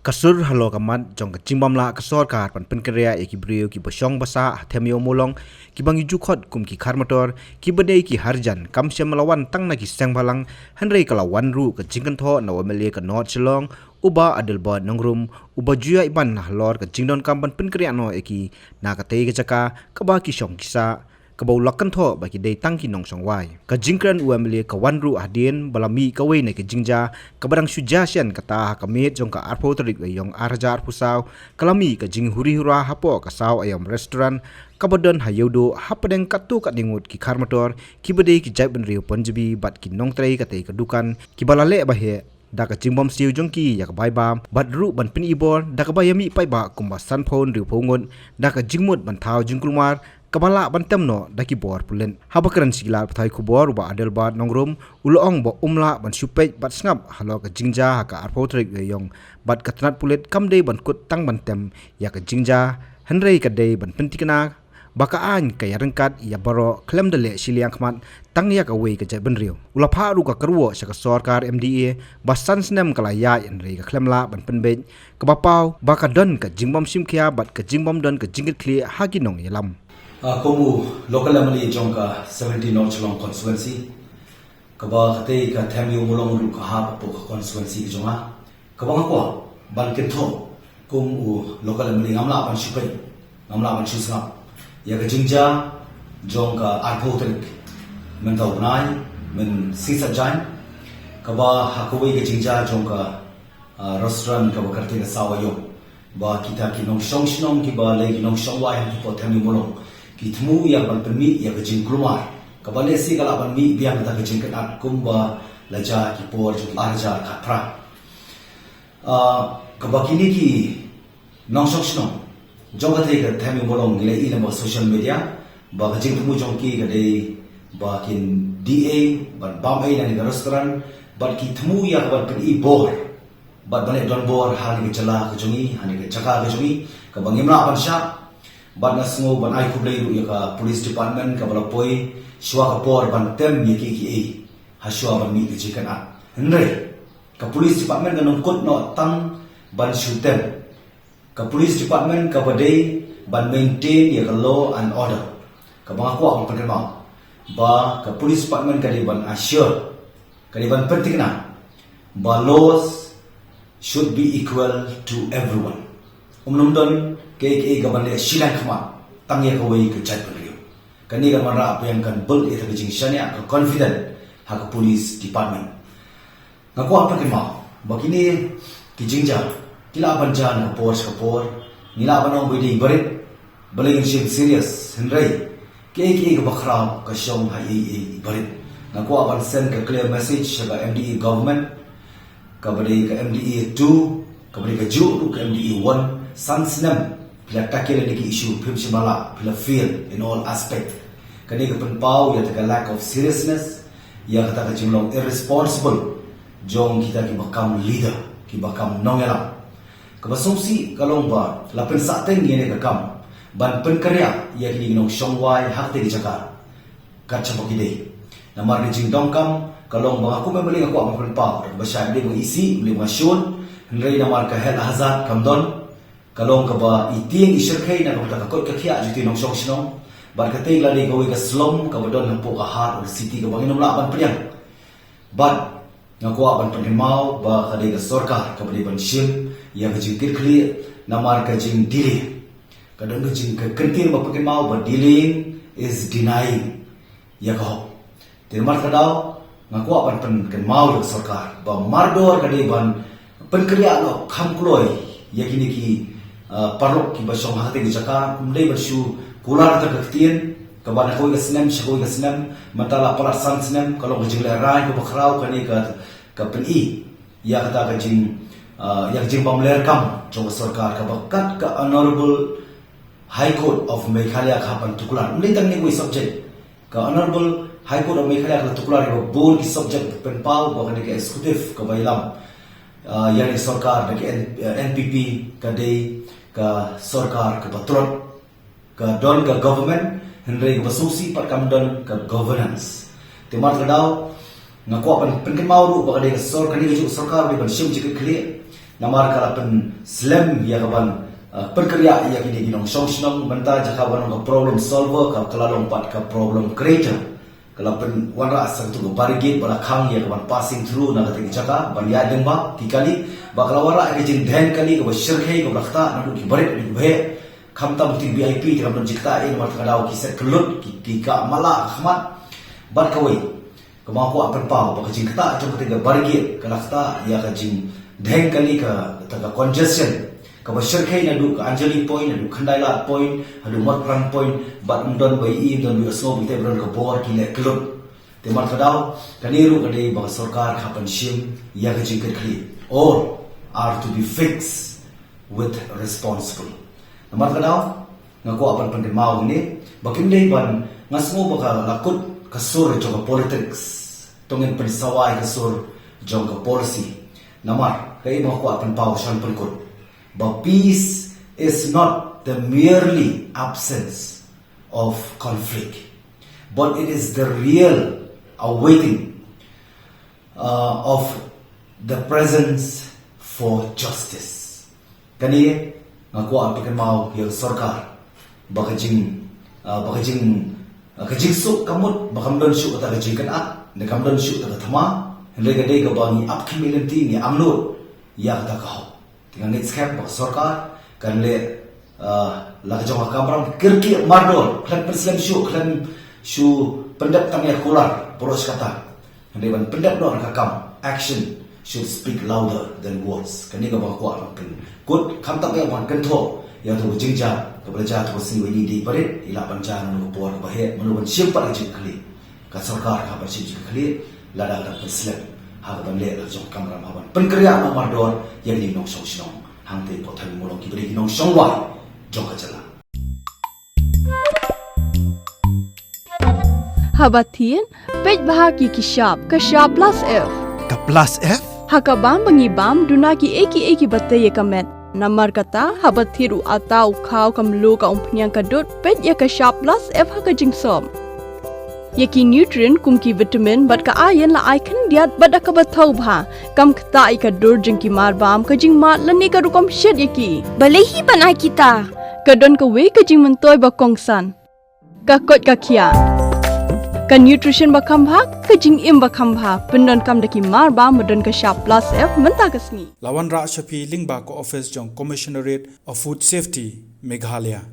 Kasur halo kamat jong kejimbam la kasor kar pan penkria ki brio ki bosong basa temio molong ki bangi jukhot kum ki khar motor ki bedei ki harjan kam syam melawan tang na ki seng balang hanrei kalawan ru ke jingkan tho na wamele ke not chelong uba adel ba nongrum uba juya iban lor ke jingdon kam pan penkria no eki na ka tei ke jaka ka ba ki shong kisa kabau lakkan tho bagi dei tangki nong song wai ka jingkran uamle ka wanru adien balami ka wei ne ke jingja ka barang suja sian kata ka met jong ka arpo trik we yong arjar pusau kalami ka jing huri hura hapo ka saw ayam restoran ka bodon hayodo hapadeng katu ka dingut ki khar motor ki bede ki jai ben riu ponjibi bat ki nong trei ka tei ka dukan ki balale ba he da ka jingbom siu jongki ya ka bai bam bat ru ban pin ibor da ka bayami pai ba kumba san phone riu phongon da ka jingmut ban thau jingkulmar kabala bantem no daki bor pulen habakran sigla pathai khubor ba adel ba nongrum ulong bo umla ban supej bat snap halo ka jingja ha ka arpo trik yong bat katnat pulet kamde ban kut tang bantem ya ka jingja hanrei ka dei ban pentikna baka an ka yarangkat ya baro klem dele siliang khmat tang ya ka wei ka jai ban riu ulapha ru ka karwo sa ka sarkar MDA basan snem kala ya enrei ka klemla ban penbe ka bapau baka don ka jingbom simkhia bat ka jingbom don ka jingit kli haginong yelam Komu local assembly jongka 17 North Chelong constituency kaba khate ka thamyu mulong ru ka ha po constituency jonga kaba ngakwa ban ketho komu local assembly ngamla ban shupai ngamla ban shusna ya ka jingja jongka arpo trik men tau nai men sisa jan kaba hakoi ka jingja jongka restaurant kaba karte ka sawayo ba kita ki nong shong shnong ki ba le ki nong shong wa ha po thamyu mulong kitmu yang berpermi yang kecing keluar kembali si kalau bermi biar kita kecing kenat kumba lajar kipor jadi arja kapra kebakini ki nongsok snong jong kate ke thami bolong gile ina ba social media ba kecing temu jong ki kade bakin DA ban bam ai dan restoran ba kitmu yang berpermi bor ba balik don bor hal ni jela kejongi hani ke jaka kejongi kebangimla ban sya ban ngasngo ban ai kublai ru ya ka police department ka balapoi shwa ka por ban tem ye ki ai ha shwa ban mi ji kan a nre ka police department ka nongkot no tang ban shutem ka police department ka badai ban maintain ya ka law and order ka bang aku ang penema ba ka police department ka di ban assure ka di ban pentingna ba laws should be equal to everyone umnumdon ke gaban le silang khama tangye ko wei ke chat pariyo kani ga mara apa yang kan bul eta ke jingshania ka confident ha ka police department ngako apa ke ma bagini ki jingja kila banjan ka por nila banong bidi barit baling ship serious henry ke ga bakhra ka shom ha ei barit ngako aban send ka clear message ka MDE government ka bari ka MDE 2 ka bari ka ju ka MDE 1 sansnam bila takir ni issue pim simala bila feel in all aspect kani ka penpau ya taka lack of seriousness ya kata ka jimlong irresponsible jong kita ki bakam leader ki bakam nongela ka basumsi kalong ba la pen sa teng ni ka kam ban pen karya ya ki nong shongwai hak te jaka ka chapok ide namar ni jing dong kam kalong ba aku memeli aku am penpau ba sha de mo isi le ma shun nrei namar ka hel hazat kamdon kalong ka ba itieng isirkhay na kapta kakot kakya juti nong song sinong barkatay lali gawi ka slum ka badon ng po ka har o city ka bangin namla apan priyan but ngakuha apan panimaw ba kaday ka sorka ka baday ban shim ya ka jing kirkli namar ka jing dili kadang ka jing ka kentir ba panimaw ba dealing is denying ya ka hop tinamar ka daw ngakuha apan panimaw ya sorka ba mardor kaday ban penkriya no kamkuloy ya kini ki parok ki basong hati ki jaka mdei basu kular ta kaktien ka ban ko gasnem shko gasnem matala palar san snem kalau jingla rai ko bakrau kani ka peni ya kata ka jing ya jing pamler kam jong sarkar ka bakat ka honorable high court of Meghalaya ka pan tukular mdei tang ni ko subject ka honorable high court of Meghalaya ka tukular ko bol ki subject pen pau ba kani ka executive ka bailam yani sarkar ke NPP ka dei ka sarkar ka patrot ka don ka government henry ka basusi pat kam don ka governance timar ka daw ngako pan penken mauru ba ka dei ka sarkar ni sarkar ni ban sim jik clear namar kalapan slam ya kaban perkerja ya kini ginong song banta jaka wanong problem solver ka kalalong pat ka problem creator kalapan wanra asal tu barigate bala khang ya kaban passing through na kating jaka ban ya dengba kikali bakala wara ke jin dhen kali ka shirkhei ka rakhta na ki barit ni bhe khamta muti VIP ka ban jikta in mar kadau ki set kelut ki ka mala khmat bat kawai kama ko apan pau ba jing kata jong ketiga barigate ka rakhta ya ka jing dhen kali ka ta congestion ka shirkhei na du ka anjali point na du khandaila point hadu matprang point bat ndon bai in don bi so bi te bron ka bor ki le kelut te mar kadau kaniru ka dei ba sarkar khapan shim ya ka jing kali or are to be fixed with responsible. Namar kadau ngako apan pandemau ni bakim dei ban ngasmo baka lakut kasur jong politics tongin pensawai kasur jong policy. Namar kai mo ko apan pau shan perkut. But peace is not the merely absence of conflict, but it is the real awaiting of the presence for justice. Kani ngaku apikan mau yang sarkar bakajing suk kamut bakamdon suk ta kajing kan at ne kamdon suk ta thama hende gade ga bangi apkimilinti ni amnur ya ta ka dengan next cap sarkar kan le lajong kamram kirki mardol klan perslam shu pendap tangya kular poros kata hende ban pendap dor kakam action should speak louder than words. Kani ka bako akan good kamtak ya wan kentho ya tu jingja keberja tu si wini di parit ila panjang nu por bahe menuban simpat jing kali ka sarkar ka bersih jing kali lada ka perslam ha ka banle la jong kamram haban penkerja nomor dor yang ni nong song sinong hang te potan molong ki beri nong song wa jong ka jala Habatin pej bahagi kishap kashap plus F Ka plus F? Hakabam bangibam dunaki eki batay kamet. Namar kata habat thiru atau kau kamlu ka umpnyang kadut pet ya ka sharp plus F haka jingsom. Yaki nutrient kumki vitamin bat ka ayan la icon diat bat ka bathau bha kam kata ka dur jingki marbam ka jing mat lani ka rukom shed yaki. Balehi banai kita. Kadon ka we ka jing mentoy ba kongsan. Ka kot ka kia. Ka nutrition bakam bha ka jing im bakam bha pendon kam daki mar ba modon ka sharp plus F menta kasni Lawan Ra Shafi Lingba ko office jong Commissionerate of Food Safety Meghalaya